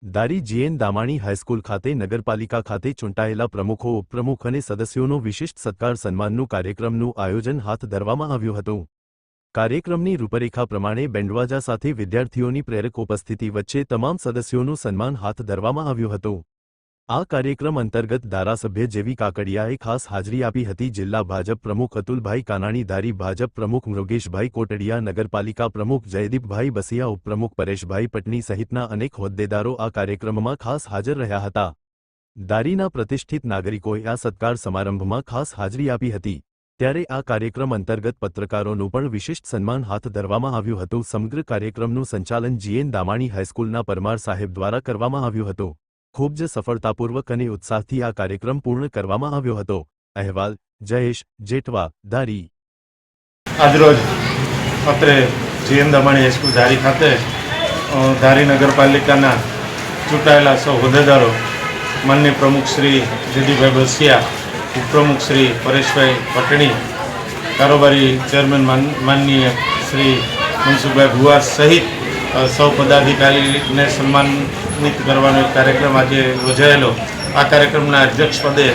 દારી જીએન Damani high school ખાતે નગરપાલિકા ખાતે ચૂંટાયેલા પ્રમુખો ઉપપ્રમુખ અને સદસ્યોનો વિશિષ્ટ સત્કાર સન્માનનું કાર્યક્રમનું આયોજન હાથ ધરવામાં આવ્યું હતું। કાર્યક્રમની રૂપરેખા પ્રમાણે બેન્ડવાજા સાથે વિદ્યાર્થીઓની પ્રેરક ઉપસ્થિતિ વચ્ચે તમામ સદસ્યોનું સન્માન હાથ ધરવામાં આવ્યું હતું। આ કાર્યક્રમ અંતર્ગત ધારાસભ્ય જેવી કાકડિયાએ ખાસ હાજરી આપી હતી। જિલ્લા ભાજપ પ્રમુખ અતુલભાઈ કાનાણી, ધારી ભાજપ પ્રમુખ મૃગેશભાઈ કોટડિયા, નગરપાલિકા પ્રમુખ જયદીપભાઈ બસિયા, ઉપપ્રમુખ પરેશભાઈ પટની સહિતના અનેક હોદ્દેદારો આ કાર્યક્રમમાં ખાસ હાજર રહ્યા હતા। દારીના પ્રતિષ્ઠિત નાગરિકોએ આ સત્કાર સમારંભમાં ખાસ હાજરી આપી હતી। ત્યારે આ કાર્યક્રમ અંતર્ગત પત્રકારોનું પણ વિશિષ્ટ સન્માન હાથ ધરવામાં આવ્યું હતું। સમગ્ર કાર્યક્રમનું સંચાલન જીએન દામાણી હાઈસ્કૂલના પરમાર સાહેબ દ્વારા કરવામાં આવ્યું હતું। ખૂબ જ સફળતાપૂર્વક અને ઉત્સાહથી આ કાર્યક્રમ પૂર્ણ કરવામાં આવ્યો હતો। અહેવાલ જયેશ જેઠવા, દારી। આજરોજ અત્રે જીએન દામાણી હાઈસ્કૂલ દારી ખાતે દારી નગરપાલિકાના ચૂંટાયેલા સૌ હોદ્દેદારો માનનીય પ્રમુખ શ્રી જયદીપભાઈ બસિયા, ઉપપ્રમુખ શ્રી પરેશભાઈ પટણી, કારોબારી ચેરમેન માનનીય શ્રી મનસુખભાઈ ભુવા સહિત સૌ પદાધિકારીને સન્માનિત કરવાનો એક કાર્યક્રમ આજે યોજાયેલો। આ કાર્યક્રમના અધ્યક્ષપદે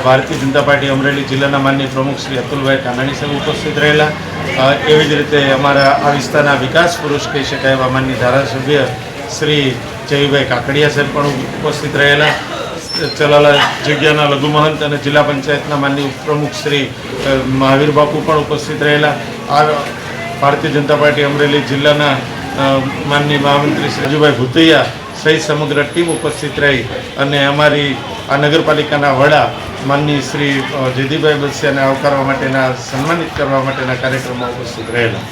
ભારતીય જનતા પાર્ટી અમરેલી જિલ્લાના માનનીય પ્રમુખ શ્રી અતુલભાઈ કાનાણી સાહેબ ઉપસ્થિત રહેલા। એવી જ રીતે અમારા આ વિસ્તારના વિકાસ પુરુષ કહી શકાય એવા માનનીય ધારાસભ્ય શ્રી જયભાઈ કાકડિયા સાહેબ પણ ઉપસ્થિત રહેલા। ચલાલા જગ્યાના લઘુ મહંત અને જિલ્લા પંચાયતના માનનીય ઉપપ્રમુખ શ્રી મહાવીર બાપુ પણ ઉપસ્થિત રહેલા। આ ભારતીય જનતા પાર્ટી અમરેલી જિલ્લાના માનનીય મહામંત્રી શ્રી રાજુભાઈ ભૂતૈયા સહિત સમગ્ર ટીમ ઉપસ્થિત રહી અને અમારી આ નગરપાલિકાના વડા માનનીય શ્રી જયદીપભાઈ બસિયાને આવકારવા માટેના સન્માનિત કરવા માટેના કાર્યક્રમમાં ઉપસ્થિત રહેલા।